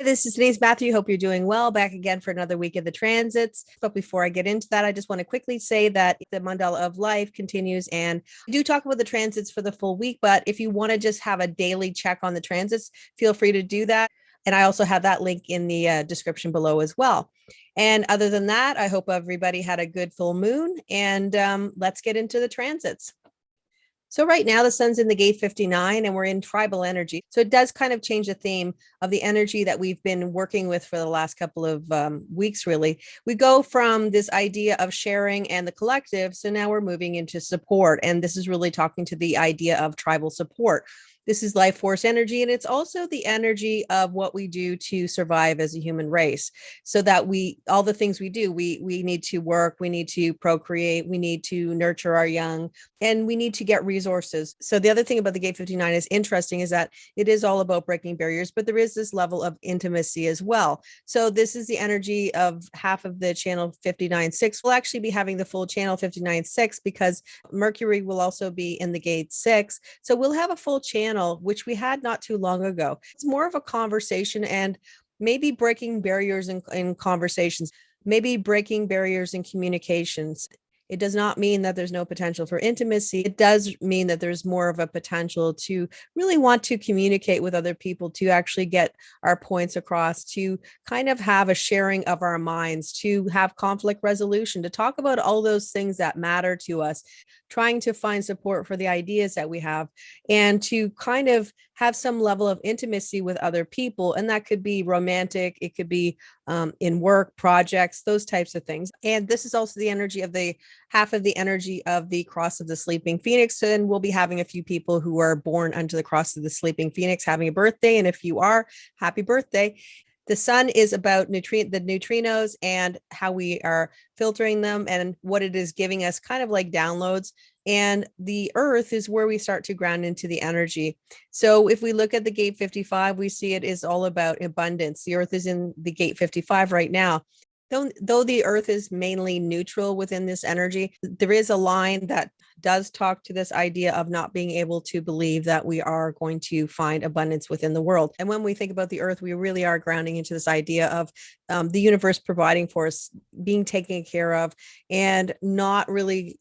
This is Denise Matthew. Hope you're doing well. Back again for another week of the transits. But before I get into that, I just want to quickly say that the mandala of life continues, and we do talk about the transits for the full week. But if you want to just have a daily check on the transits, feel free to do that. And I also have that link in the description below as well. And other than that, I hope everybody had a good full moon, and let's get into the transits. So right now the sun's in the gate 59 and we're in tribal energy. So it does kind of change the theme of the energy that we've been working with for the last couple of weeks, really. We go from this idea of sharing and the collective. So now we're moving into support. And this is really talking to the idea of tribal support. This is life force energy, and it's also the energy of what we do to survive as a human race. So that all the things we do, we need to work, we need to procreate, we need to nurture our young, and we need to get resources. So the other thing about the gate 59 is interesting is that it is all about breaking barriers, but there is this level of intimacy as well. So this is the energy of half of the channel 59.6. We'll actually be having the full channel 59.6 because Mercury will also be in the gate 6. So we'll have a full channel, which we had not too long ago. It's more of a conversation and maybe breaking barriers in conversations, maybe breaking barriers in communications. It does not mean that there's no potential for intimacy. It does mean that there's more of a potential to really want to communicate with other people, to actually get our points across, to kind of have a sharing of our minds, to have conflict resolution, to talk about all those things that matter to us, trying to find support for the ideas that we have, and to kind of have some level of intimacy with other people. And that could be romantic, it could be in work projects, those types of things. And this is also the energy of the half of the energy of the cross of the sleeping phoenix. And we'll be having a few people who are born under the cross of the sleeping phoenix having a birthday. And if you are, happy birthday. The sun is about the neutrinos and how we are filtering them and what it is giving us, kind of like downloads. And the earth is where we start to ground into the energy. So if we look at the gate 55, we see it is all about abundance. The earth is in the gate 55 right now. Though the earth is mainly neutral within this energy, there is a line that does talk to this idea of not being able to believe that we are going to find abundance within the world. And when we think about the earth, we really are grounding into this idea of the universe providing for us, being taken care of, and not really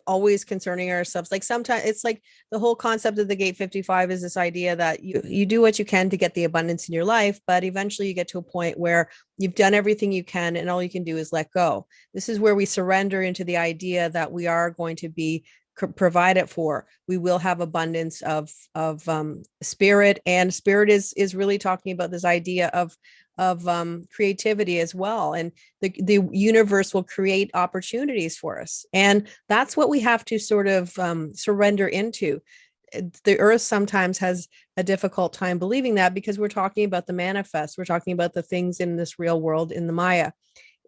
always concerning ourselves. Like sometimes it's like the whole concept of the gate 55 is this idea that you do what you can to get the abundance in your life, but eventually you get to a point where you've done everything you can and all you can do is let go. This is where we surrender into the idea that we are going to be provided for. We will have abundance of spirit, and spirit is really talking about this idea of creativity as well, and the universe will create opportunities for us, and that's what we have to sort of surrender into. The earth sometimes has a difficult time believing that because we're talking about the manifest, we're talking about the things in this real world, in the Maya.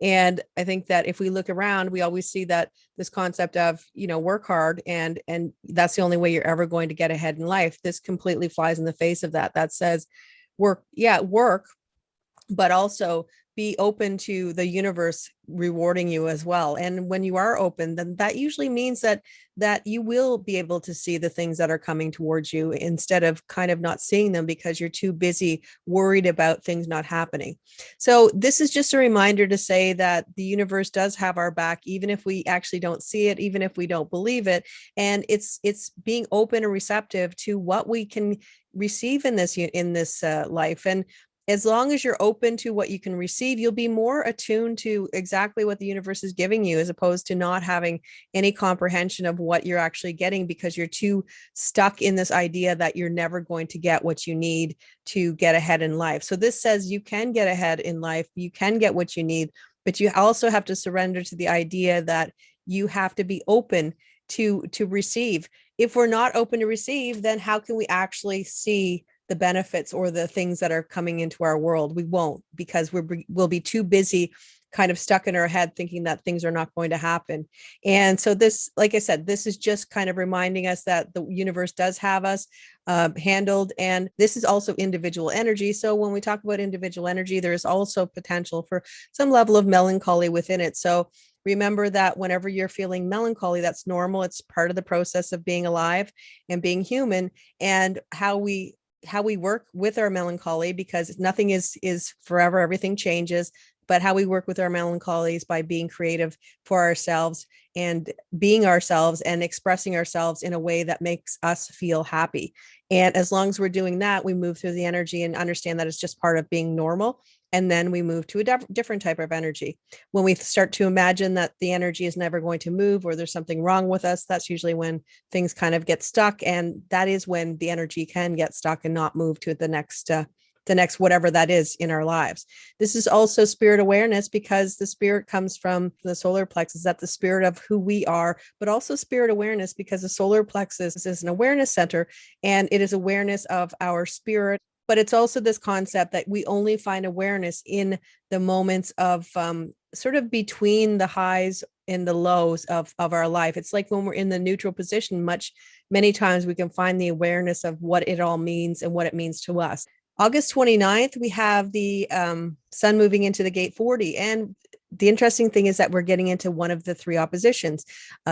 And I think that if we look around, we always see that this concept of, work hard and that's the only way you're ever going to get ahead in life. This completely flies in the face of that. That says work, but also be open to the universe rewarding you as well. And when you are open, then that usually means that you will be able to see the things that are coming towards you instead of kind of not seeing them because you're too busy worried about things not happening. So this is just a reminder to say that the universe does have our back, even if we actually don't see it, even if we don't believe it. And it's being open and receptive to what we can receive in this life. And as long as you're open to what you can receive, you'll be more attuned to exactly what the universe is giving you, as opposed to not having any comprehension of what you're actually getting because you're too stuck in this idea that you're never going to get what you need to get ahead in life. So this says you can get ahead in life, you can get what you need, but you also have to surrender to the idea that you have to be open to receive. If we're not open to receive, then how can we actually see the benefits or the things that are coming into our world? We won't, because we'll be too busy kind of stuck in our head thinking that things are not going to happen. And so this, like I said, this is just kind of reminding us that the universe does have us handled. And this is also individual energy. So when we talk about individual energy, there is also potential for some level of melancholy within it. So remember that whenever you're feeling melancholy, that's normal. It's part of the process of being alive and being human. And how we how we work with our melancholy, because nothing is forever, everything changes, but how we work with our melancholy is by being creative for ourselves and being ourselves and expressing ourselves in a way that makes us feel happy. And as long as we're doing that, we move through the energy and understand that it's just part of being normal. And then we move to a different type of energy. When we start to imagine that the energy is never going to move or there's something wrong with us, that's usually when things kind of get stuck. And that is when the energy can get stuck and not move to the next whatever that is in our lives. This is also spirit awareness, because the spirit comes from the solar plexus, that the spirit of who we are, but also spirit awareness, because the solar plexus is an awareness center and it is awareness of our spirit. But it's also this concept that we only find awareness in the moments of sort of between the highs and the lows of our life. It's like when we're in the neutral position, many times we can find the awareness of what it all means and what it means to us. August 29th, we have the sun moving into the gate 40. And the interesting thing is that we're getting into one of the three oppositions.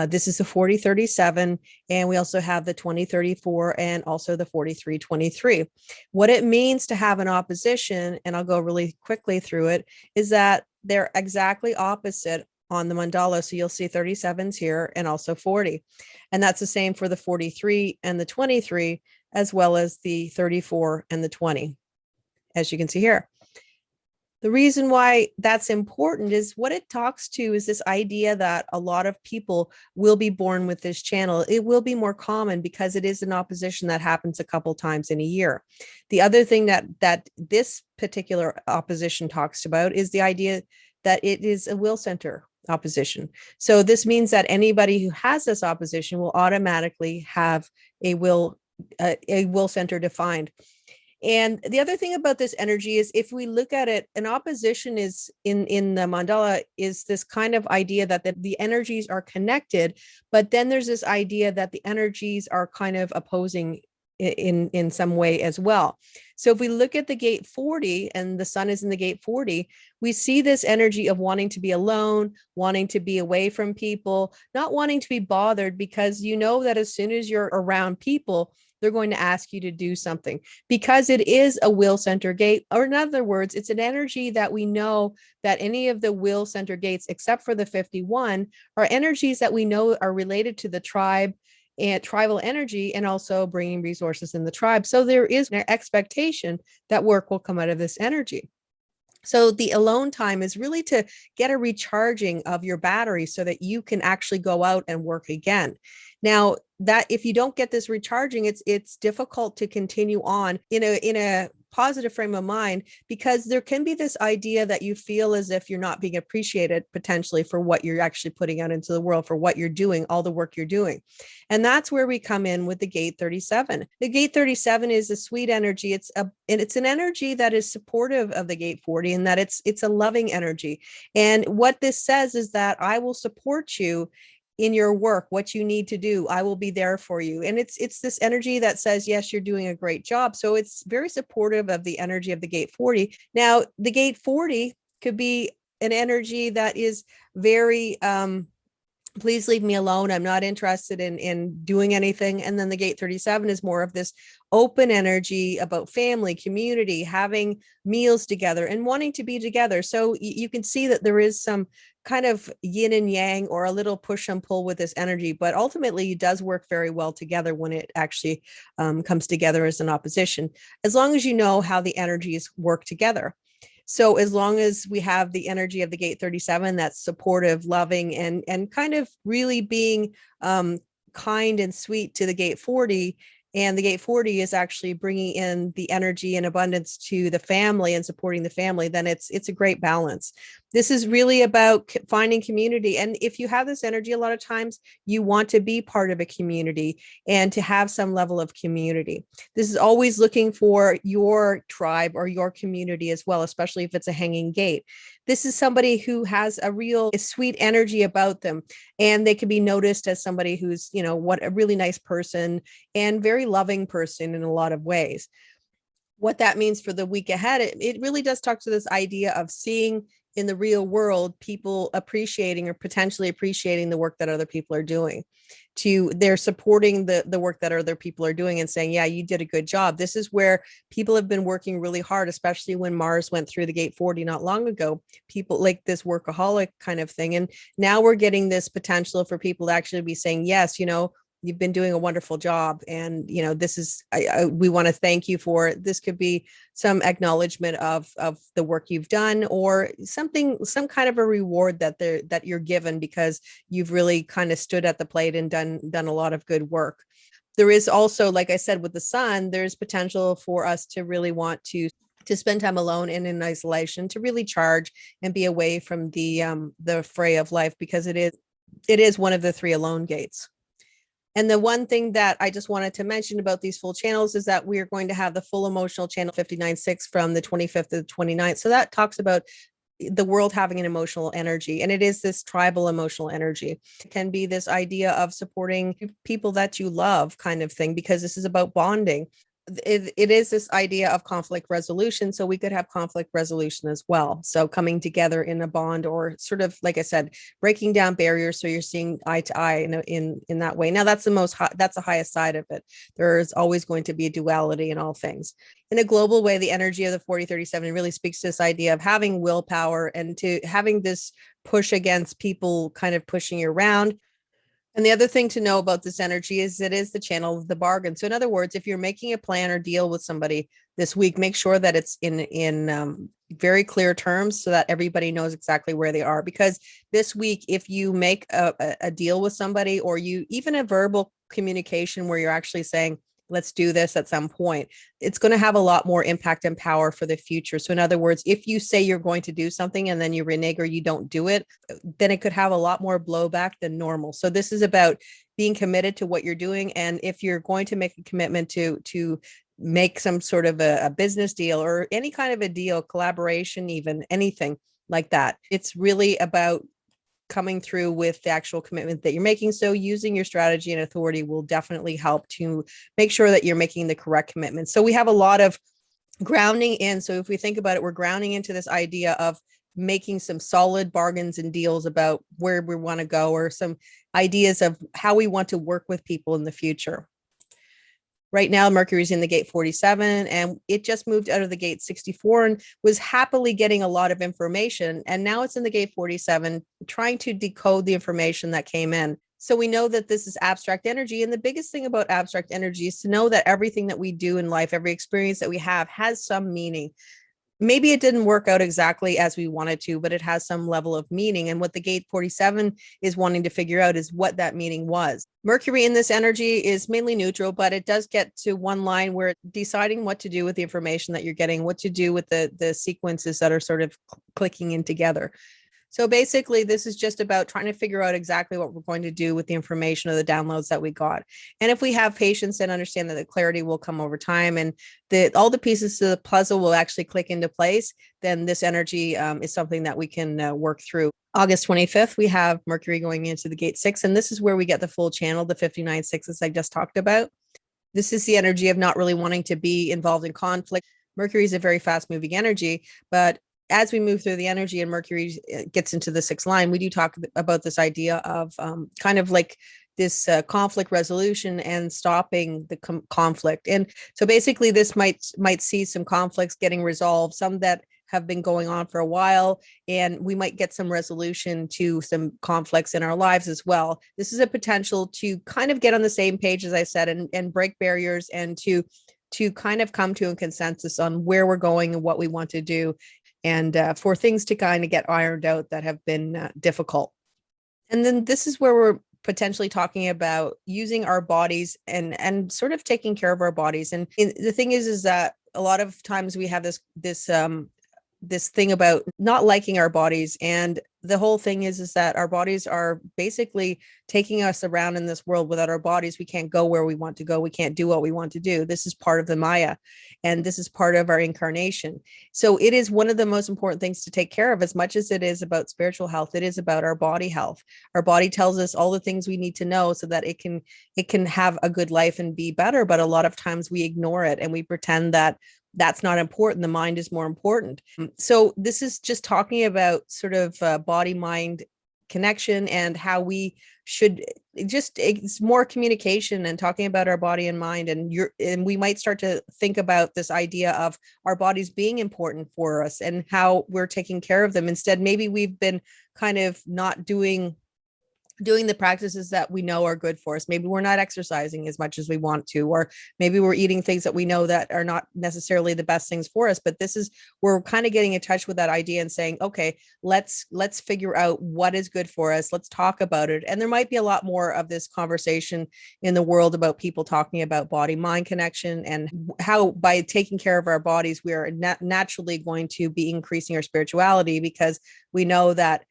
This is the 4037, and we also have the 2034 and also the 4323. What it means to have an opposition, and I'll go really quickly through it, is that they're exactly opposite on the mandala. So you'll see 37s here and also 40. And that's the same for the 43 and the 23, as well as the 34 and the 20, as you can see here. The reason why that's important is what it talks to is this idea that a lot of people will be born with this channel. It will be more common because it is an opposition that happens a couple times in a year. The other thing that this particular opposition talks about is the idea that it is a will center opposition. So this means that anybody who has this opposition will automatically have a will center defined. And the other thing about this energy is, if we look at it, an opposition is in the mandala is this kind of idea that the energies are connected, but then there's this idea that the energies are kind of opposing in some way as well. So if we look at the gate 40 and the sun is in the gate 40, we see this energy of wanting to be alone, wanting to be away from people, not wanting to be bothered, because you know that as soon as you're around people, they're going to ask you to do something, because it is a will center gate. Or in other words, it's an energy that we know that any of the will center gates, except for the 51, are energies that we know are related to the tribe and tribal energy, and also bringing resources in the tribe. So there is an expectation that work will come out of this energy. So the alone time is really to get a recharging of your battery so that you can actually go out and work again. Now, that if you don't get this recharging, it's difficult to continue on in a positive frame of mind, because there can be this idea that you feel as if you're not being appreciated potentially for what you're actually putting out into the world, for what you're doing, all the work you're doing. And that's where we come in with the gate 37. The gate 37 is a sweet energy. It's an energy that is supportive of the gate 40, and that it's a loving energy. And what this says is that I will support you in your work, what you need to do. I will be there for you. And it's this energy that says, yes, you're doing a great job. So it's very supportive of the energy of the gate 40. Now, the gate 40 could be an energy that is very, please leave me alone. I'm not interested in doing anything. And then the gate 37 is more of this open energy about family, community, having meals together and wanting to be together. So you can see that there is some kind of yin and yang, or a little push and pull with this energy, but ultimately it does work very well together when it actually comes together as an opposition, as long as you know how the energies work together. So as long as we have the energy of the gate 37, that's supportive, loving, and kind of really being kind and sweet to the gate 40, and the gate 40 is actually bringing in the energy and abundance to the family and supporting the family, then it's a great balance. This is really about finding community. And if you have this energy, a lot of times you want to be part of a community and to have some level of community. This is always looking for your tribe or your community as well, especially if it's a hanging gate. This is somebody who has a real sweet energy about them, and they can be noticed as somebody who's, a really nice person and very loving person in a lot of ways. What that means for the week ahead, it really does talk to this idea of seeing in the real world, people appreciating or potentially appreciating the work that other people are doing. They're supporting the work that other people are doing and saying, yeah, you did a good job. This is where people have been working really hard, especially when Mars went through the gate 40 not long ago. People like this workaholic kind of thing. And now we're getting this potential for people to actually be saying, yes, you've been doing a wonderful job. And, this is, we want to thank you for it. This could be some acknowledgement of the work you've done, or some kind of a reward that you're given because you've really kind of stood at the plate and done a lot of good work. There is also, like I said, with the sun, there's potential for us to really want to spend time alone and in isolation, to really charge and be away from the fray of life, because it is one of the 3 alone gates. And the one thing that I just wanted to mention about these full channels is that we're going to have the full emotional channel 59.6 from the 25th to the 29th. So that talks about the world having an emotional energy, and it is this tribal emotional energy. It can be this idea of supporting people that you love kind of thing, because this is about bonding. It is this idea of conflict resolution. So we could have conflict resolution as well. So coming together in a bond, or sort of, like I said, breaking down barriers. So you're seeing eye to eye in that way. Now that's the highest side of it. There's always going to be a duality in all things. In a global way, the energy of the 4037 really speaks to this idea of having willpower and to having this push against people kind of pushing you around. And the other thing to know about this energy is it is the channel of the bargain. So in other words, if you're making a plan or deal with somebody this week, make sure that it's in very clear terms so that everybody knows exactly where they are. Because this week, if you make a deal with somebody, or you even a verbal communication where you're actually saying, let's do this at some point, it's going to have a lot more impact and power for the future. So in other words, if you say you're going to do something and then you renege or you don't do it, then it could have a lot more blowback than normal. So this is about being committed to what you're doing. And if you're going to make a commitment to make some sort of a business deal or any kind of a deal, collaboration, even anything like that, it's really about coming through with the actual commitment that you're making. So using your strategy and authority will definitely help to make sure that you're making the correct commitment. So we have a lot of grounding in. So if we think about it, we're grounding into this idea of making some solid bargains and deals about where we want to go, or some ideas of how we want to work with people in the future. Right now, Mercury's in the gate 47, and it just moved out of the gate 64 and was happily getting a lot of information. And now it's in the gate 47, trying to decode the information that came in. So we know that this is abstract energy. And the biggest thing about abstract energy is to know that everything that we do in life, every experience that we have, has some meaning. Maybe it didn't work out exactly as we wanted to, but it has some level of meaning. And what the gate 47 is wanting to figure out is what that meaning was. Mercury in this energy is mainly neutral, but it does get to one line where it's deciding what to do with the information that you're getting, what to do with the sequences that are sort of clicking in together. So basically, this is just about trying to figure out exactly what we're going to do with the information or the downloads that we got. And if we have patience and understand that the clarity will come over time, and all the pieces to the puzzle will actually click into place, then this energy is something that we can work through. August 25th, we have Mercury going into the gate 6, and this is where we get the full channel, the 59.6 I just talked about. This is the energy of not really wanting to be involved in conflict. Mercury is a very fast moving energy, but as we move through the energy and Mercury gets into the 6th line, we do talk about this idea of kind of like this conflict resolution and stopping the conflict. And so basically this might see some conflicts getting resolved, some that have been going on for a while, and we might get some resolution to some conflicts in our lives as well. This is a potential to kind of get on the same page, as I said, and break barriers, and to kind of come to a consensus on where we're going and what we want to do, and for things to kind of get ironed out that have been difficult. And then this is where we're potentially talking about using our bodies and sort of taking care of our bodies. And the thing is that a lot of times we have this thing about not liking our bodies. And the whole thing is that our bodies are basically taking us around in this world. Without our bodies, we can't go where we want to go. We can't do what we want to do. This is part of the Maya, and this is part of our incarnation. So it is one of the most important things to take care of. As much as it is about spiritual health, it is about our body health. Our body tells us all the things we need to know so that it can have a good life and be better. But a lot of times we ignore it and we pretend that that's not important. The mind is more important. So this is just talking about sort of body mind connection and how we should just, it's more communication and talking about our body and mind. And we might start to think about this idea of our bodies being important for us and how we're taking care of them. Instead, maybe we've been kind of not doing the practices that we know are good for us. Maybe we're not exercising as much as we want to, or maybe we're eating things that we know that are not necessarily the best things for us. But we're kind of getting in touch with that idea and saying, okay, let's figure out what is good for us. Let's talk about it. And there might be a lot more of this conversation in the world about people talking about body mind connection and how by taking care of our bodies, we are naturally going to be increasing our spirituality, because we know that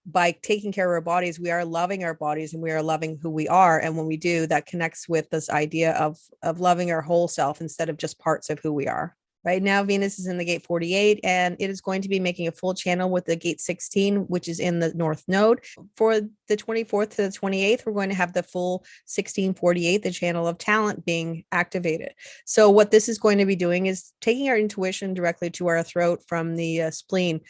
by taking care of our bodies, we are loving our bodies and we are loving who we are. And when we do, that connects with this idea of loving our whole self instead of just parts of who we are. Right now, Venus is in the gate 48, and it is going to be making a full channel with the gate 16, which is in the North Node. For the 24th to the 28th, we're going to have the full 1648, the channel of talent, being activated. So what this is going to be doing is taking our intuition directly to our throat from the spleen.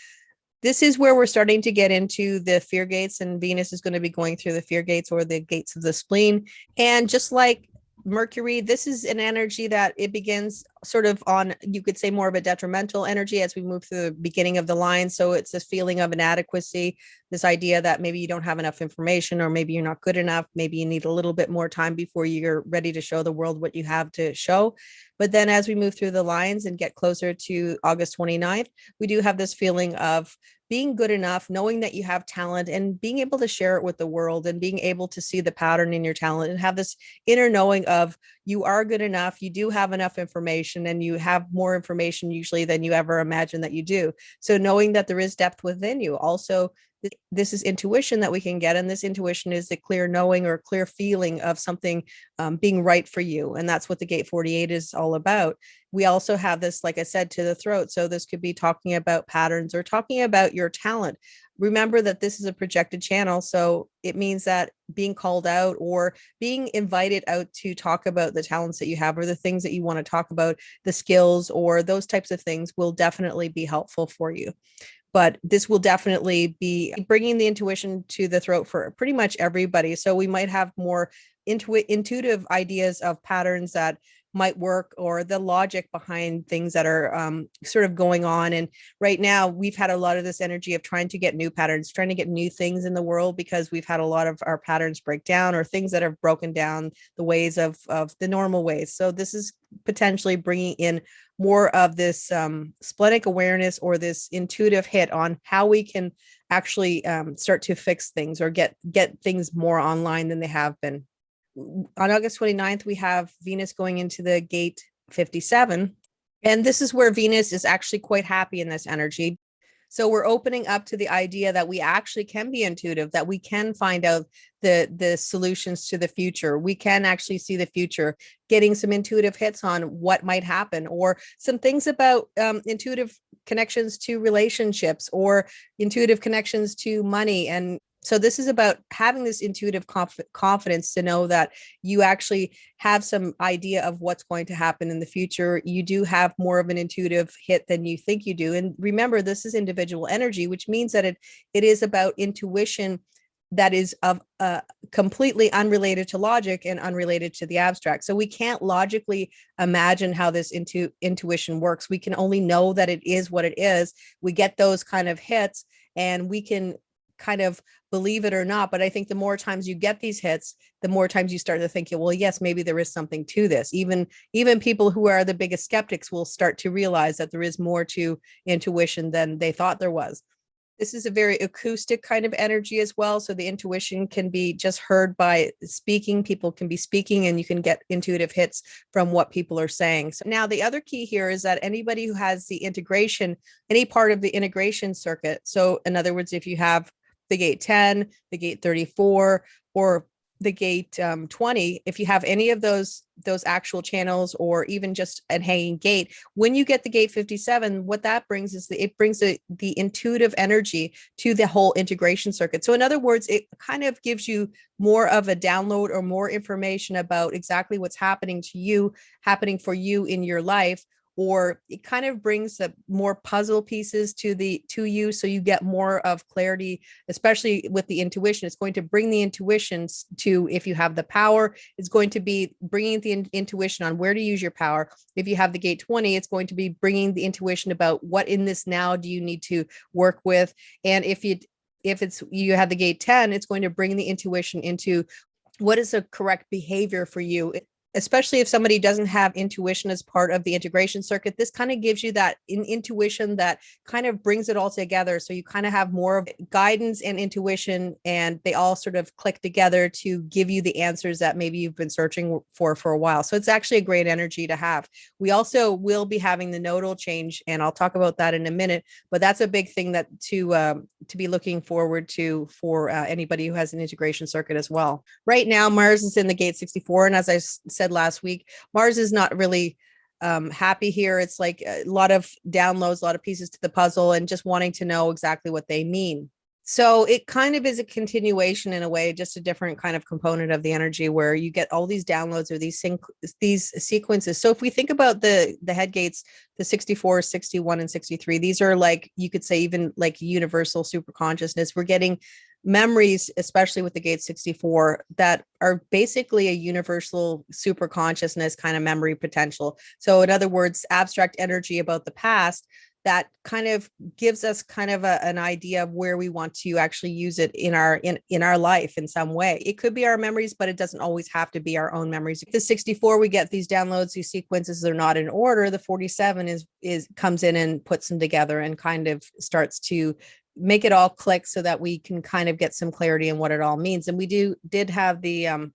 This is where we're starting to get into the fear gates, and Venus is going to be going through the fear gates or the gates of the spleen. And just like Mercury, this is an energy that it begins sort of on, you could say, more of a detrimental energy as we move through the beginning of the line. So it's this feeling of inadequacy, this idea that maybe you don't have enough information, or maybe you're not good enough. Maybe you need a little bit more time before you're ready to show the world what you have to show. But then as we move through the lines and get closer to August 29th, we do have this feeling of being good enough, knowing that you have talent and being able to share it with the world, and being able to see the pattern in your talent and have this inner knowing of you are good enough, you do have enough information, and you have more information usually than you ever imagined that you do. So knowing that there is depth within you. Also, this is intuition that we can get, and this intuition is the clear knowing or clear feeling of something being right for you. And that's what the gate 48 is all about. We also have this, like I said, to the throat. So this could be talking about patterns or talking about your talent. Remember that this is a projected channel. So it means that being called out or being invited out to talk about the talents that you have, or the things that you want to talk about, the skills or those types of things, will definitely be helpful for you. But this will definitely be bringing the intuition to the throat for pretty much everybody. So we might have more intuitive ideas of patterns that might work, or the logic behind things that are sort of going on. And right now we've had a lot of this energy of trying to get new patterns, trying to get new things in the world, because we've had a lot of our patterns break down, or things that have broken down the ways of the normal ways. So this is potentially bringing in more of this splenic awareness, or this intuitive hit on how we can actually start to fix things or get things more online than they have been. On August 29th, we have Venus going into the gate 57. And this is where Venus is actually quite happy in this energy. So we're opening up to the idea that we actually can be intuitive, that we can find out the solutions to the future. We can actually see the future, getting some intuitive hits on what might happen, or some things about intuitive connections to relationships, or intuitive connections to money. And so this is about having this intuitive confidence to know that you actually have some idea of what's going to happen in the future. You do have more of an intuitive hit than you think you do. And remember, this is individual energy, which means that it is about intuition that is of completely unrelated to logic and unrelated to the abstract. So we can't logically imagine how this intuition works. We can only know that it is what it is. We get those kind of hits, and we can kind of believe it or not. But I think the more times you get these hits, the more times you start to think, well, yes, maybe there is something to this. Even people who are the biggest skeptics will start to realize that there is more to intuition than they thought there was. This is a very acoustic kind of energy as well. So the intuition can be just heard by speaking. People can be speaking, and you can get intuitive hits from what people are saying. So now the other key here is that anybody who has the integration, any part of the integration circuit. So in other words, if you have the gate 10, the gate 34, or the gate 20, if you have any of those actual channels, or even just a hanging gate, when you get the gate 57, what that brings is it brings the intuitive energy to the whole integration circuit. So in other words, it kind of gives you more of a download or more information about exactly what's happening for you in your life, or it kind of brings the more puzzle pieces to you, so you get more of clarity, especially with the intuition. It's going to bring the intuitions to, if you have the power, it's going to be bringing the intuition on where to use your power. If you have the gate 20, it's going to be bringing the intuition about what in this now do you need to work with. And if it's you have the gate 10, it's going to bring the intuition into what is the correct behavior for you, especially if somebody doesn't have intuition as part of the integration circuit. This kind of gives you that intuition that kind of brings it all together. So you kind of have more of guidance and intuition, and they all sort of click together to give you the answers that maybe you've been searching for a while. So it's actually a great energy to have. We also will be having the nodal change, and I'll talk about that in a minute, but that's a big thing that to be looking forward to for anybody who has an integration circuit as well. Right now, Mars is in the gate 64. And as I said last week, Mars is not really happy here. It's like a lot of downloads, a lot of pieces to the puzzle, and just wanting to know exactly what they mean. So it kind of is a continuation in a way, just a different kind of component of the energy where you get all these downloads or these sequences. So if we think about the head gates, the 64, 61, and 63, these are like, you could say even like universal super consciousness. We're getting memories, especially with the gate 64, that are basically a universal super consciousness kind of memory potential. So in other words, abstract energy about the past that kind of gives us kind of an idea of where we want to actually use it in our life in some way. It could be our memories, but it doesn't always have to be our own memories. The 64, we get these downloads, these sequences, they're not in order. The 47 is comes in and puts them together and kind of starts to make it all click so that we can kind of get some clarity in what it all means. And we did have the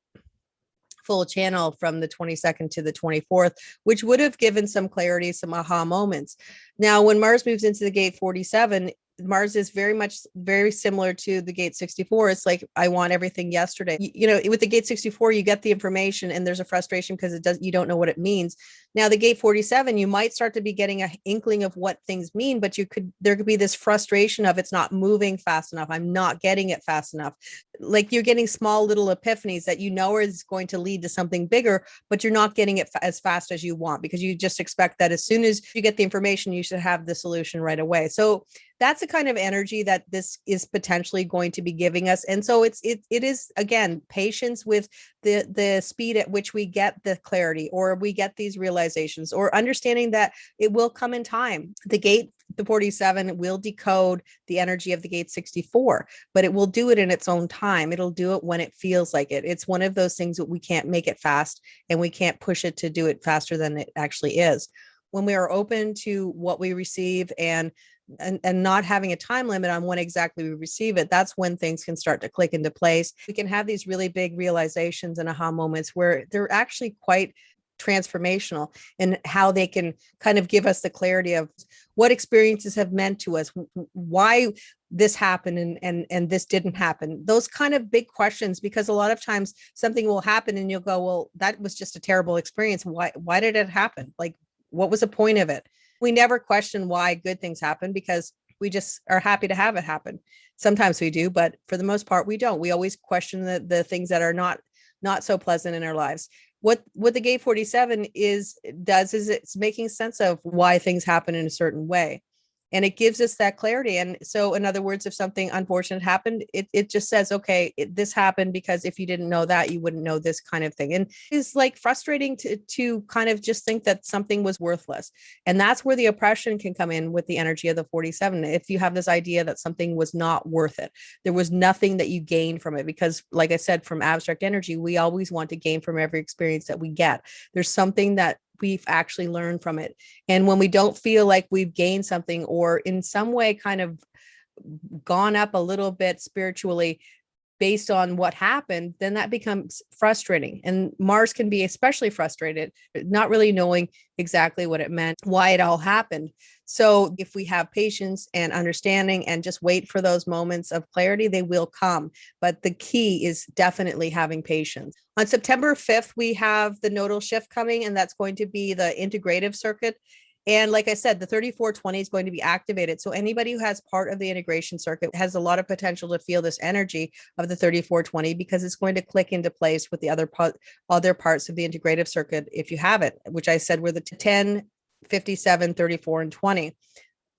full channel from the 22nd to the 24th, which would have given some clarity, some aha moments. Now, when Mars moves into the gate 47, Mars is very similar to the gate 64. It's like, I want everything yesterday. With the gate 64, you get the information and there's a frustration because you don't know what it means. Now, the gate 47, you might start to be getting an inkling of what things mean, but there could be this frustration of it's not moving fast enough. I'm not getting it fast enough. Like you're getting small little epiphanies that is going to lead to something bigger, but you're not getting it as fast as you want because you just expect that as soon as you get the information, you should have the solution right away. So that's the kind of energy that this is potentially going to be giving us. And so it is, again, patience with the speed at which we get the clarity or we get these realizations, or understanding that it will come in time. The 47 will decode the energy of the gate 64, but it will do it in its own time. It'll do it when it feels like it. It's one of those things that we can't make it fast and we can't push it to do it faster than it actually is. When we are open to what we receive and not having a time limit on when exactly we receive it, that's when things can start to click into place. We can have these really big realizations and aha moments where they're actually quite transformational in how they can kind of give us the clarity of what experiences have meant to us, why this happened and this didn't happen. Those kind of big questions, because a lot of times something will happen and you'll go, well, that was just a terrible experience. Why did it happen? Like, what was the point of it? We never question why good things happen because we just are happy to have it happen. Sometimes we do, but for the most part, we don't. We always question the things that are not so pleasant in our lives. What the gate 47 does is it's making sense of why things happen in a certain way. And it gives us that clarity. And so, in other words, if something unfortunate happened, it just says, okay, this happened because if you didn't know that, you wouldn't know this kind of thing. And it's like frustrating to kind of just think that something was worthless. And that's where the oppression can come in with the energy of the 47. If you have this idea that something was not worth it, there was nothing that you gained from it. Because like I said, from abstract energy, we always want to gain from every experience that we get. There's something that we've actually learned from it. And when we don't feel like we've gained something or in some way kind of gone up a little bit spiritually based on what happened, then that becomes frustrating. And Mars can be especially frustrated, not really knowing exactly what it meant, why it all happened. So if we have patience and understanding and just wait for those moments of clarity, they will come. But the key is definitely having patience. On September 5th, we have the nodal shift coming, and that's going to be the integrative circuit. And like I said, the 3420 is going to be activated. So anybody who has part of the integration circuit has a lot of potential to feel this energy of the 3420 because it's going to click into place with the other parts of the integrative circuit if you have it, which I said were the 10, 57, 34, and 20.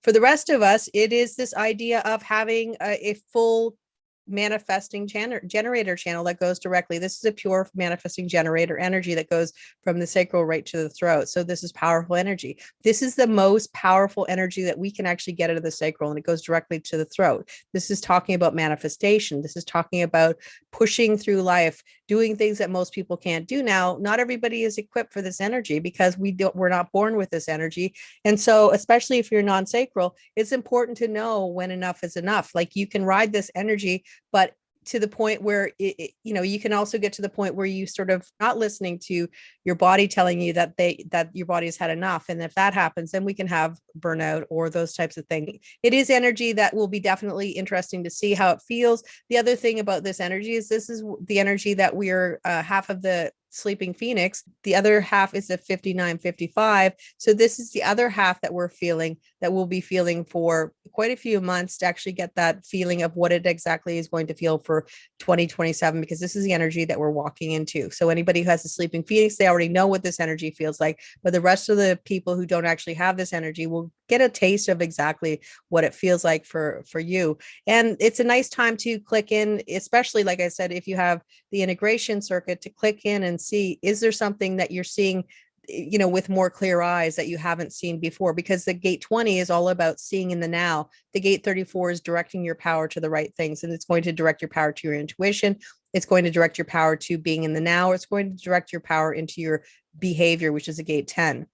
For the rest of us, it is this idea of having a full manifesting generator channel that goes directly. This is a pure manifesting generator energy that goes from the sacral right to the throat. So this is powerful energy. This is the most powerful energy that we can actually get out of the sacral, and it goes directly to the throat. This is talking about manifestation. This is talking about pushing through life, doing things that most people can't do. Now, not everybody is equipped for this energy because we're not born with this energy. And so, especially if you're non-sacral, it's important to know when enough is enough. Like, you can ride this energy, but to the point where you can also get to the point where you sort of not listening to your body telling you that your body has had enough. And if that happens, then we can have burnout or those types of things. It is energy that will be definitely interesting to see how it feels. The other thing about this energy is this is the energy that we're half of the sleeping phoenix. The other half is a 59-55. So this is the other half that we'll be feeling for quite a few months to actually get that feeling of what it exactly is going to feel for 2027, because this is the energy that we're walking into. So anybody who has a sleeping phoenix, they already know what this energy feels like, but the rest of the people who don't actually have this energy will get a taste of exactly what it feels like for you. And it's a nice time to click in, especially, like I said, if you have the integration circuit, to click in and see, is there something that you're seeing with more clear eyes that you haven't seen before? Because the gate 20 is all about seeing in the now. The gate 34 is directing your power to the right things, and it's going to direct your power to your intuition. It's going to direct your power to being in the now, or it's going to direct your power into your behavior, which is a gate 10.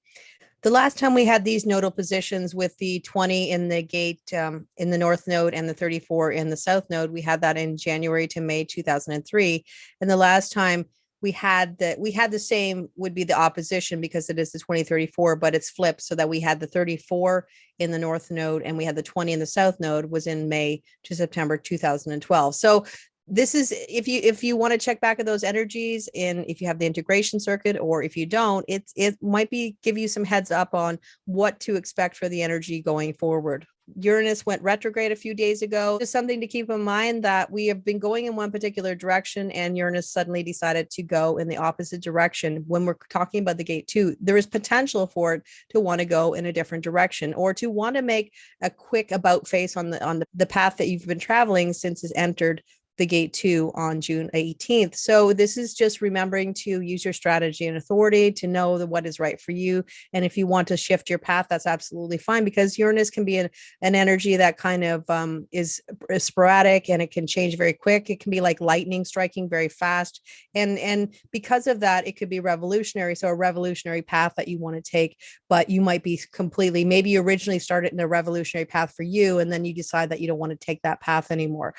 The last time we had these nodal positions with the 20 in the gate in the north node and the 34 in the south node, we had that in January to May 2003. And the last time we had the same would be the opposition, because it is the 2034, but it's flipped, so that we had the 34 in the north node and we had the 20 in the south node, was in May to September 2012. So this is, if you want to check back at those energies, and if you have the integration circuit, or if you don't, it might be give you some heads up on what to expect for the energy going forward. Uranus went retrograde a few days ago. Just something to keep in mind, that we have been going in one particular direction and Uranus suddenly decided to go in the opposite direction. When we're talking about the gate 2, there is potential for it to want to go in a different direction, or to want to make a quick about face on the path that you've been traveling since it's entered the gate 2 on June 18th. So this is just remembering to use your strategy and authority to know what is right for you. And if you want to shift your path, that's absolutely fine, because Uranus can be an energy that kind of is sporadic, and it can change very quick. It can be like lightning striking very fast. And because of that, it could be revolutionary. So a revolutionary path that you want to take, but you might be maybe you originally started in a revolutionary path for you, and then you decide that you don't want to take that path anymore.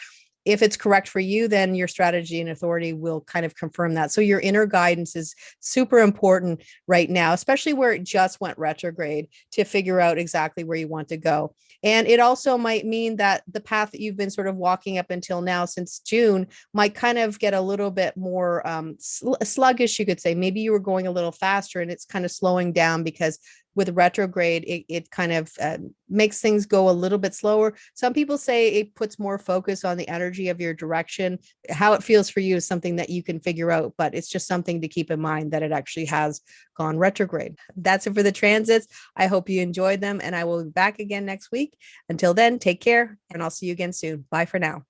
If it's correct for you, then your strategy and authority will kind of confirm that. So your inner guidance is super important right now, especially where it just went retrograde, to figure out exactly where you want to go. And it also might mean that the path that you've been sort of walking up until now since June might kind of get a little bit more sluggish, you could say. Maybe you were going a little faster and it's kind of slowing down, because with retrograde, it kind of makes things go a little bit slower. Some people say it puts more focus on the energy of your direction. How it feels for you is something that you can figure out, but it's just something to keep in mind that it actually has gone retrograde. That's it for the transits. I hope you enjoyed them, and I will be back again next week. Until then, take care, and I'll see you again soon. Bye for now.